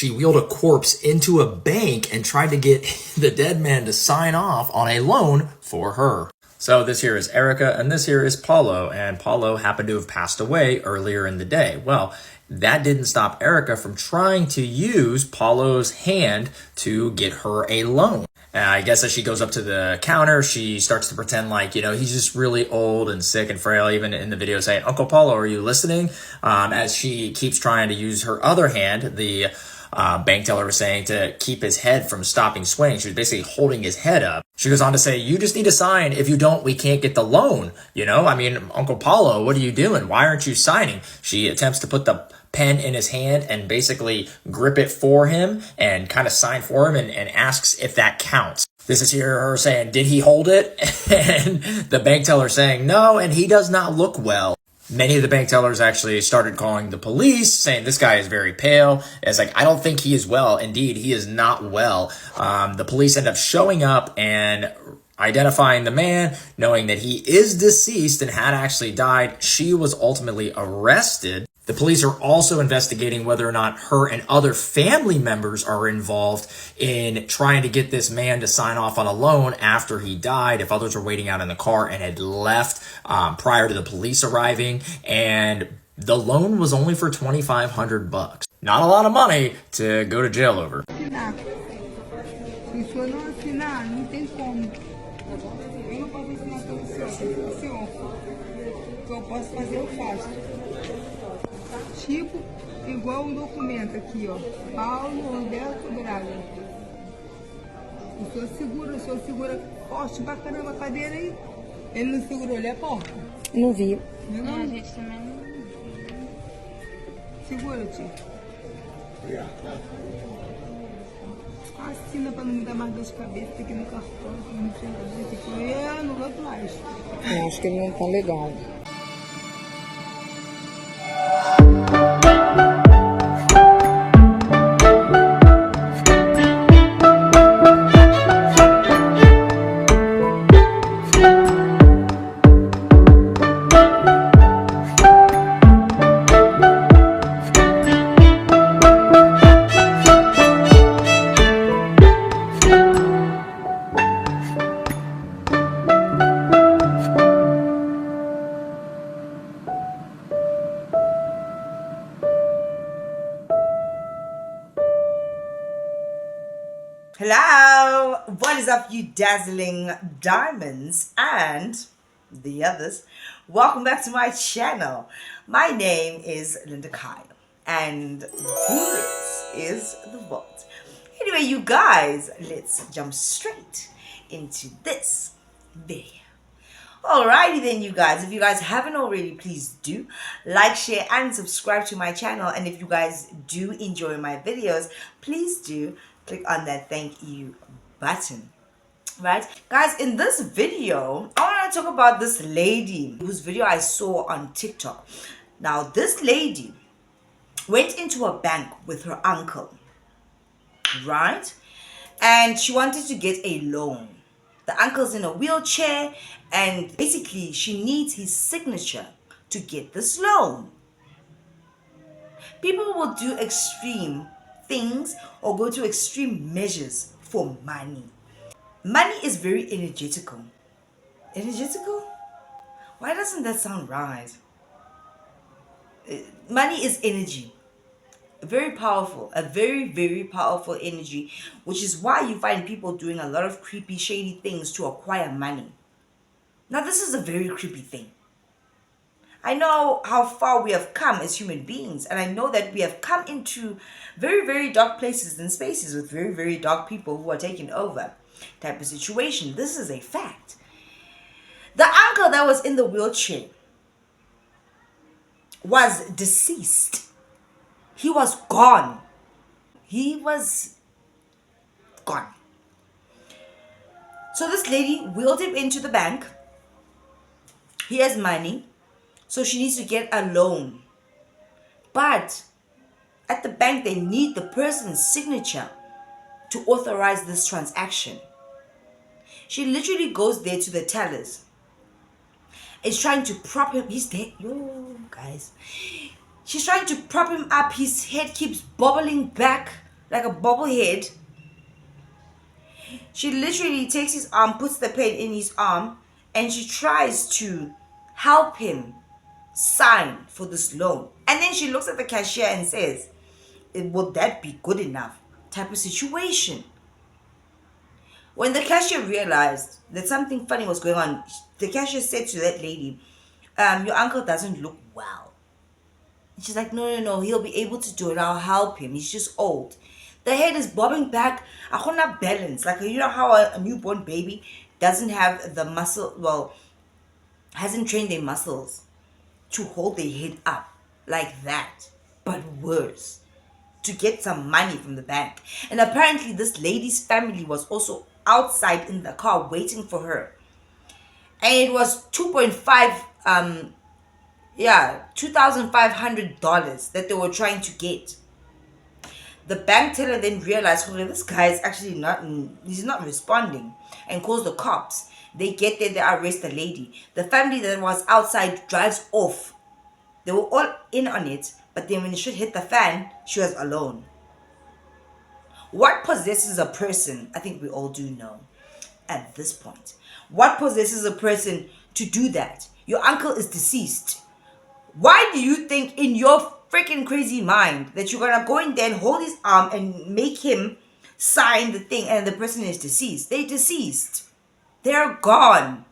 she wheeled a corpse into a bank and tried to get the dead man to sign off on a loan for her. So this here is Erica, and this here is Paulo, and Paulo happened to have passed away earlier in the day. Well, that didn't stop Erica from trying to use Paulo's hand to get her a loan. I guess as she goes up to the counter, she starts to pretend like, he's just really old and sick and frail, even in the video saying, Uncle Paulo, are you listening? As she keeps trying to use her other hand, the bank teller was saying to keep his head from stopping swaying. She was basically holding his head up. She goes on to say, you just need to sign. If you don't, we can't get the loan. Uncle Paulo, what are you doing? Why aren't you signing? She attempts to put the pen in his hand and basically grip it for him and kind of sign for him and asks if that counts. This is here her saying, did he hold it? And the bank teller saying, no, and he does not look well. Many of the bank tellers actually started calling the police, saying this guy is very pale. It's like, I don't think he is well. Indeed, he is not well. The police end up showing up and identifying the man, knowing that he is deceased and had actually died. She was ultimately arrested. The police are also investigating whether or not her and other family members are involved in trying to get this man to sign off on a loan after he died, if others were waiting out in the car and had left prior to the police arriving. And the loan was only for $2,500. Not a lot of money to go to jail over. Tipo, igual documento aqui, ó. Paulo Roberto Braga. O senhor segura forte pra caramba a cadeira aí. Ele não segurou, ele é porta. Não vi. Não, a gente também não. Segura, tio. Assina pra não me dar mais dor de cabeça, tem que ir no cartão, não tem que no outro mais. Eu acho que ele não tá legal. Hello, what is up, you dazzling diamonds and the others? Welcome back to my channel. My name is Linda Kyle and this is the vault. Anyway, you guys, let's jump straight into this video. Alrighty then, you guys, if you guys haven't already, please do like, share and subscribe to my channel. And if you guys do enjoy my videos, please do click on that thank you button. Right, guys, in this video I want to talk about this lady whose video I saw on TikTok. Now this lady went into a bank with her uncle, right, and she wanted to get a loan. The uncle's in a wheelchair and basically she needs his signature to get this loan. People will do extreme things or go to extreme measures for money. Money is very energetical. Energetical? Why doesn't that sound right? Money is energy. Very powerful. A very, very powerful energy, which is why you find people doing a lot of creepy, shady things to acquire money. Now, this is a very creepy thing. I know how far we have come as human beings, and I know that we have come into very, very dark places and spaces with very, very dark people who are taking over type of situation. This is a fact. The uncle that was in the wheelchair was deceased. He was gone. He was gone. So this lady wheeled him into the bank. He has money. So she needs to get a loan. But at the bank, they need the person's signature to authorize this transaction. She literally goes there to the tellers. Is trying to prop him. He's dead. Yo, guys. She's trying to prop him up. His head keeps bobbling back. like a bobblehead. She literally takes his arm, puts the pen in his arm, and she tries to help him sign for this loan. And then she looks at the cashier and says, would that be good enough? Type of situation. When the cashier realized that something funny was going on, the cashier said to that lady, your uncle doesn't look well. And she's like, no, he'll be able to do it. I'll help him. He's just old. The head is bobbing back. I don't have balance. Like, you know how a newborn baby doesn't have the muscle, well, hasn't trained their muscles to hold their head up like that, but worse, to get some money from the bank. And apparently this lady's family was also outside in the car waiting for her. And it was $2,500 that they were trying to get. The bank teller then realized, okay, this guy is actually he's not responding, and calls the cops. They get there, they arrest the lady. The family that was outside drives off. They were all in on it, but then when the shit hit the fan, she was alone. What possesses a person? I think we all do know at this point. What possesses a person to do that? Your uncle is deceased. Why do you think in your freaking crazy mind that you're gonna go in there and hold his arm and make him sign the thing and the person is deceased? They're deceased. They're gone.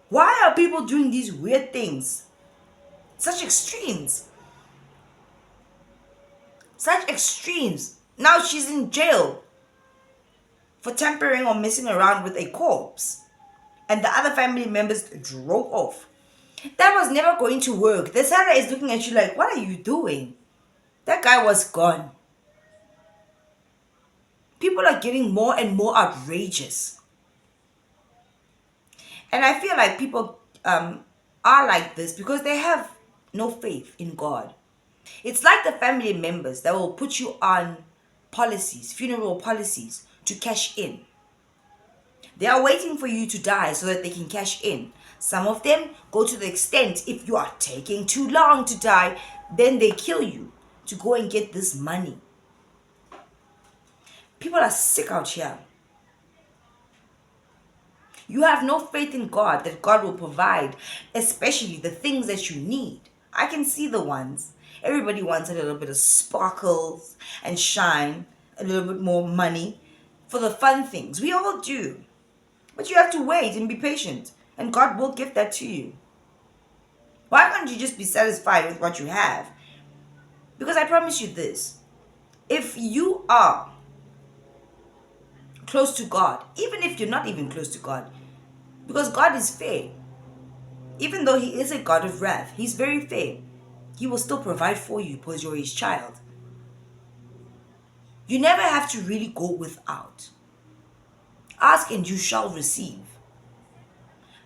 Why are people doing these weird things? Such extremes. Such extremes. Now she's in jail for tampering or messing around with a corpse. And the other family members drove off. That was never going to work. The seller is looking at you like, what are you doing? That guy was gone. People are getting more and more outrageous. And I feel like people are like this because they have no faith in God. It's like the family members that will put you on policies, funeral policies, to cash in. They are waiting for you to die so that they can cash in. Some of them go to the extent, if you are taking too long to die, then they kill you to go and get this money. People are sick out here. You have no faith in God that God will provide, especially the things that you need. I can see the ones. Everybody wants a little bit of sparkles and shine, a little bit more money for the fun things. We all do. But you have to wait and be patient, and God will give that to you. Why can't you just be satisfied with what you have? Because I promise you this, if you are close to God, even if you're not even close to God, because God is fair, even though He is a God of wrath, He's very fair. He will still provide for you because you're His child. You never have to really go without. Ask and you shall receive.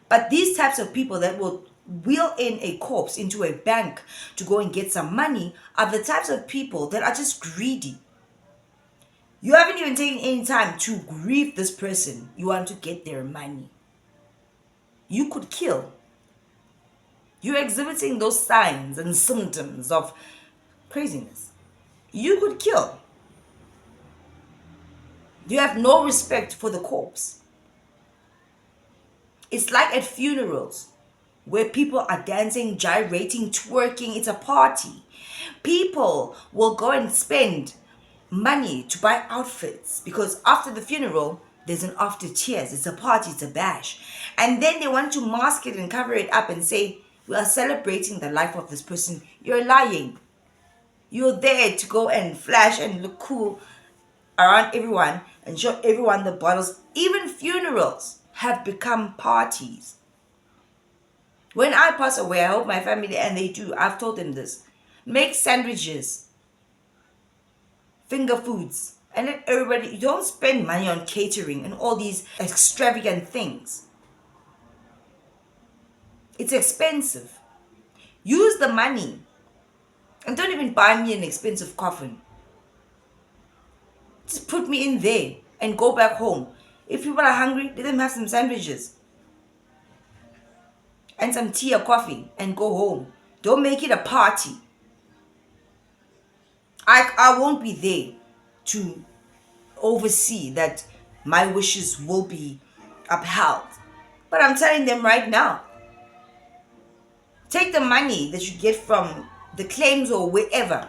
But these types of people that will wheel in a corpse into a bank to go and get some money are the types of people that are just greedy. You haven't even taken any time to grieve this person. You want to get their money. You could kill. You're exhibiting those signs and symptoms of craziness. You could kill. You have no respect for the corpse. It's like at funerals where people are dancing, gyrating, twerking. It's a party. People will go and spend money to buy outfits because after the funeral, there's an after tears. It's a party, it's a bash. And then they want to mask it and cover it up and say, we are celebrating the life of this person. You're lying. You're there to go and flash and look cool around everyone and show everyone the bottles. Even funerals have become parties. When I pass away, I hope my family, and they do, I've told them this, make sandwiches, finger foods, and let everybody, you don't spend money on catering and all these extravagant things. It's expensive. Use the money. And don't even buy me an expensive coffin. Just put me in there and go back home. If people are hungry, let them have some sandwiches and some tea or coffee and go home. Don't make it a party. I won't be there to oversee that my wishes will be upheld. But I'm telling them right now, take the money that you get from the claims or wherever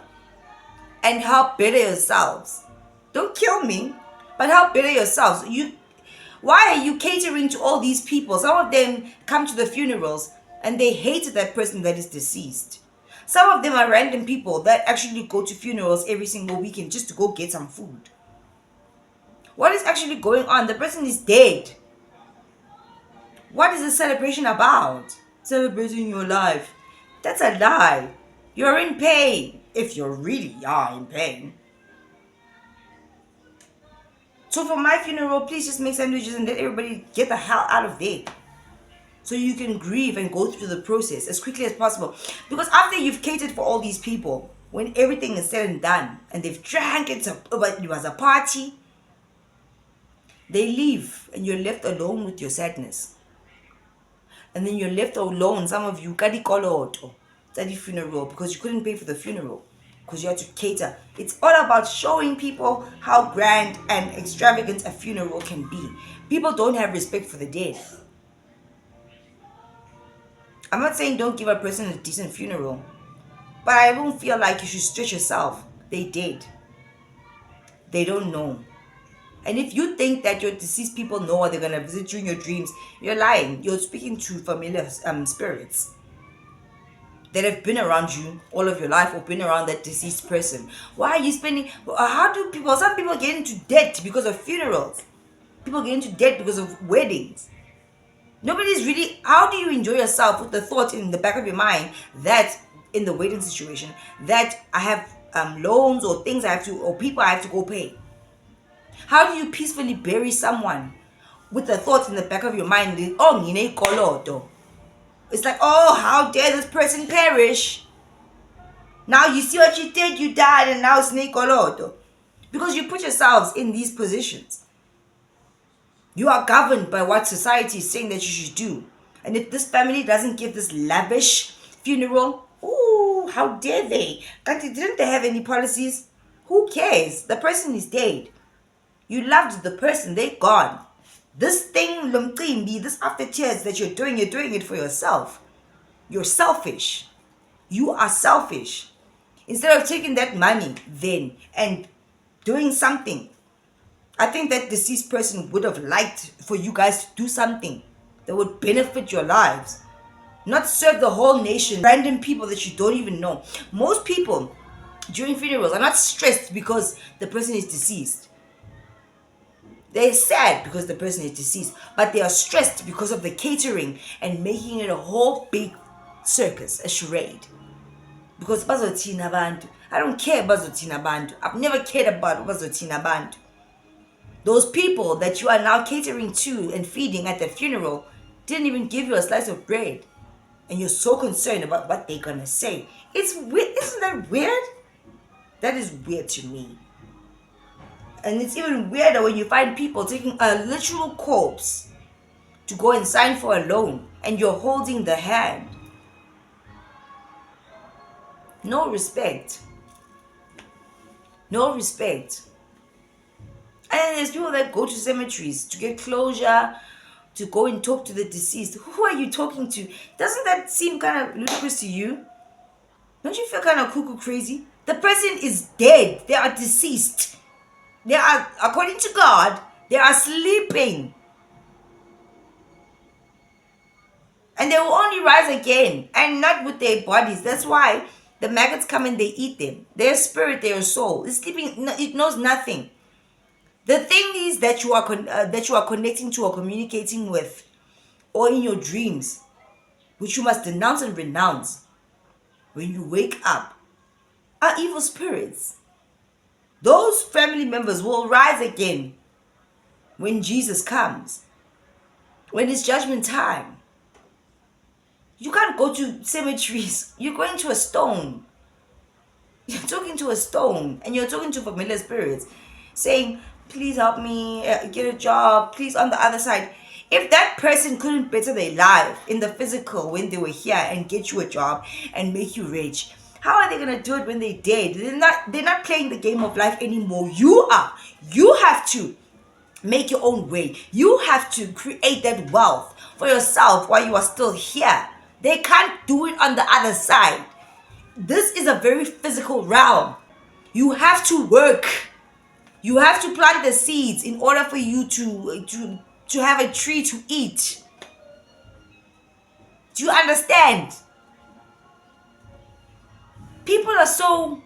and help better yourselves. Don't kill me, but help better yourselves. Why are you catering to all these people? Some of them come to the funerals and they hate that person that is deceased. Some of them are random people that actually go to funerals every single weekend just to go get some food. What is actually going on? The person is dead. What is the celebration about? Celebrating your life. That's a lie. You're in pain. If you really are in pain. So for my funeral, please just make sandwiches and let everybody get the hell out of there. So you can grieve and go through the process as quickly as possible. Because after you've catered for all these people, when everything is said and done, and they've drank it was a party, they leave and you're left alone with your sadness. And then you're left alone, some of you, kadi koloto, study funeral, because you couldn't pay for the funeral, because you had to cater. It's all about showing people how grand and extravagant a funeral can be. People don't have respect for the dead. I'm not saying don't give a person a decent funeral, but I don't feel like you should stretch yourself. They did. They don't know. And if you think that your deceased people know or they're going to visit you in your dreams, you're lying. You're speaking to familiar spirits that have been around you all of your life or been around that deceased person. Why are you spending... Some people get into debt because of funerals. People get into debt because of weddings. Nobody's really... How do you enjoy yourself with the thought in the back of your mind that in the wedding situation, that I have loans or things or people I have to go pay? How do you peacefully bury someone with the thoughts in the back of your mind? It's like, oh, how dare this person perish? Now you see what you did, you died, and now it's nekoloto. Because you put yourselves in these positions. You are governed by what society is saying that you should do. And if this family doesn't give this lavish funeral, ooh, how dare they? Didn't they have any policies? Who cares? The person is dead. You loved the person, they're gone. This thing, this after tears that you're doing it for yourself. You're selfish. You are selfish. Instead of taking that money then and doing something, I think that deceased person would have liked for you guys to do something that would benefit your lives. Not serve the whole nation, random people that you don't even know. Most people during funerals are not stressed because the person is deceased. They're sad because the person is deceased, but they are stressed because of the catering and making it a whole big circus, a charade. Because bazothina bantu. I don't care bazothina bantu. I've never cared about bazothina bantu. Those people that you are now catering to and feeding at the funeral didn't even give you a slice of bread. And you're so concerned about what they're gonna say. It's weird. Isn't that weird? That is weird to me. And it's even weirder when you find people taking a literal corpse to go and sign for a loan and you're holding the hand. No respect. No respect. And there's people that go to cemeteries to get closure, to go and talk to the deceased. Who are you talking to? Doesn't that seem kind of ludicrous to you? Don't you feel kind of cuckoo crazy? The person is dead. They are deceased. They are, according to God, they are sleeping. And they will only rise again and not with their bodies. That's why the maggots come and they eat them. Their spirit, their soul is sleeping. It knows nothing. The thing is that you are connecting to or communicating with, or in your dreams, which you must denounce and renounce when you wake up, are evil spirits. Those family members will rise again when Jesus comes, when it's judgment time. You can't go to cemeteries. You're going to a stone. You're talking to a stone and you're talking to familiar spirits saying, please help me get a job, please on the other side. If that person couldn't better their life in the physical when they were here and get you a job and make you rich, How are they gonna do it when they're dead? They're not playing the game of life anymore. You are. You have to make your own way. You have to create that wealth for yourself while you are still here. They can't do it on the other side. This is a very physical realm. You have to work. You have to plant the seeds in order for you to have a tree to eat. Do you understand? People are so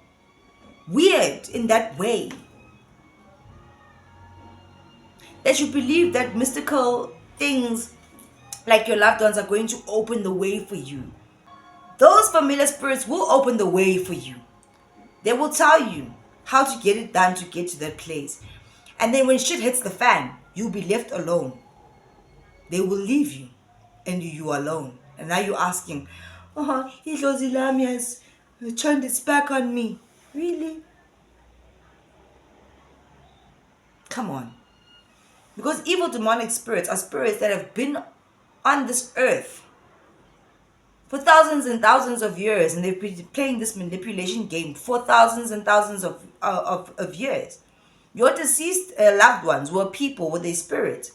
weird in that way that you believe that mystical things like your loved ones are going to open the way for you. Those familiar spirits will open the way for you. They will tell you how to get it done to get to that place. And then when shit hits the fan, you'll be left alone. They will leave you and you alone. And now you're asking, Idlozi Lami has turned its back on me. Really? Come on. Because evil demonic spirits are spirits that have been on this earth for thousands and thousands of years, and they've been playing this manipulation game for thousands and thousands of years. Your deceased loved ones were people with a spirit,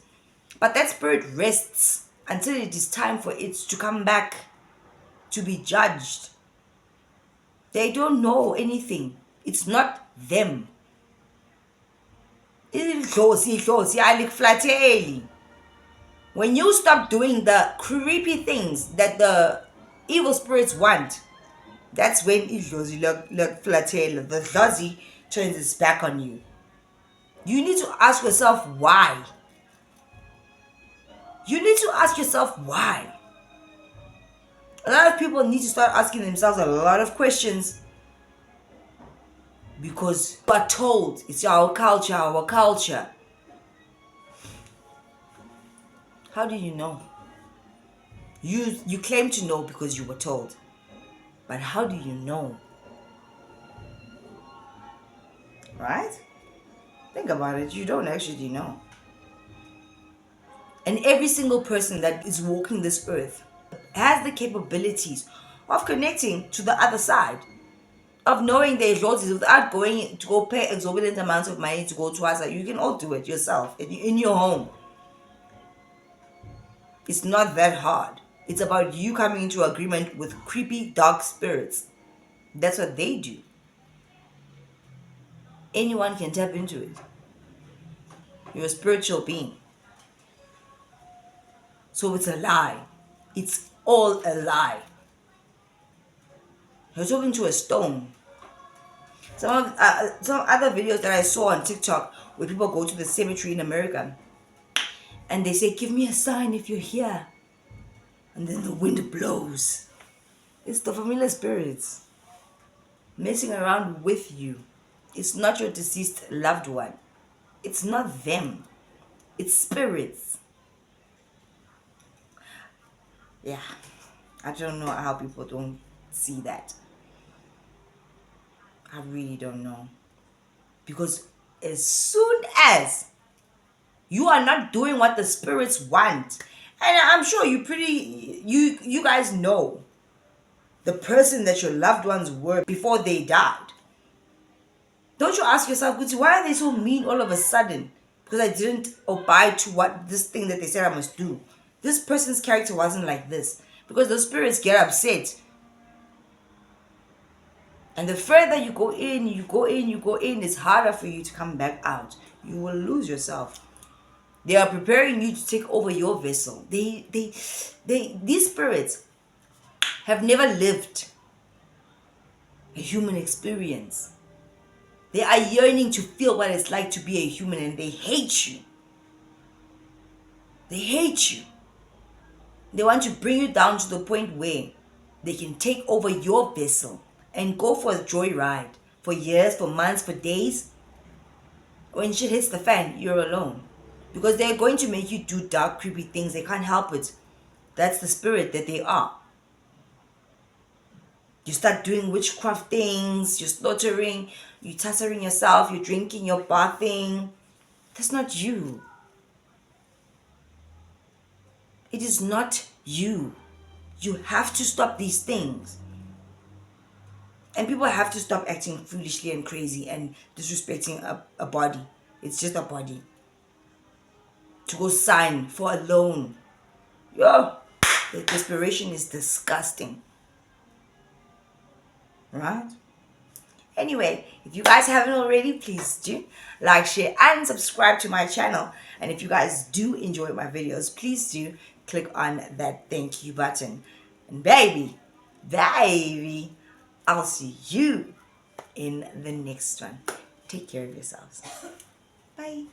but that spirit rests until it is time for it to come back to be judged. They don't know anything. It's not them. When you stop doing the creepy things that the evil spirits want, that's when the Dlozi turns its back on you. You need to ask yourself why. You need to ask yourself why. A lot of people need to start asking themselves a lot of questions because we are told it's our culture, our culture. How do you know? You claim to know because you were told. But how do you know? Right? Think about it. You don't actually know. And every single person that is walking this earth has the capabilities of connecting to the other side, of knowing their losses without going to go pay exorbitant amounts of money to go to us. You can all do it yourself in your home. It's not that hard. It's about you coming into agreement with creepy, dark spirits. That's what they do. Anyone can tap into it. You're a spiritual being. So it's a lie. It's all a lie. You're talking to a stone. Some other videos that I saw on TikTok where people go to the cemetery in America and they say, give me a sign if you're here. And then the wind blows. It's the familiar spirits messing around with you. It's not your deceased loved one. It's not them. It's spirits. Yeah. I don't know how people don't see that. I really don't know. Because as soon as you are not doing what the spirits want, and I'm sure you guys know the person that your loved ones were before they died. Don't you ask yourself, why are they so mean all of a sudden? Because I didn't abide to what this thing that they said I must do. This person's character wasn't like this. Because the spirits get upset. And the further you go in, it's harder for you to come back out. You will lose yourself. They are preparing you to take over your vessel. These spirits have never lived a human experience. They are yearning to feel what it's like to be a human, and they hate you. They hate you. They want to bring you down to the point where they can take over your vessel and go for a joyride for years, for months, for days. When shit hits the fan, you're alone. Because they're going to make you do dark, creepy things. They can't help it. That's the spirit that they are. You start doing witchcraft things. You're slaughtering. You're tussering yourself. You're drinking. You're bathing. That's not you. It is not you. You have to stop these things. And people have to stop acting foolishly and crazy and disrespecting a body. It's just a body. To go sign for a loan. Yo, the desperation is disgusting. Right? Anyway, if you guys haven't already, please do like, share, and subscribe to my channel. And if you guys do enjoy my videos, please do click on that thank you button. And baby, I'll see you in the next one. Take care of yourselves. Bye.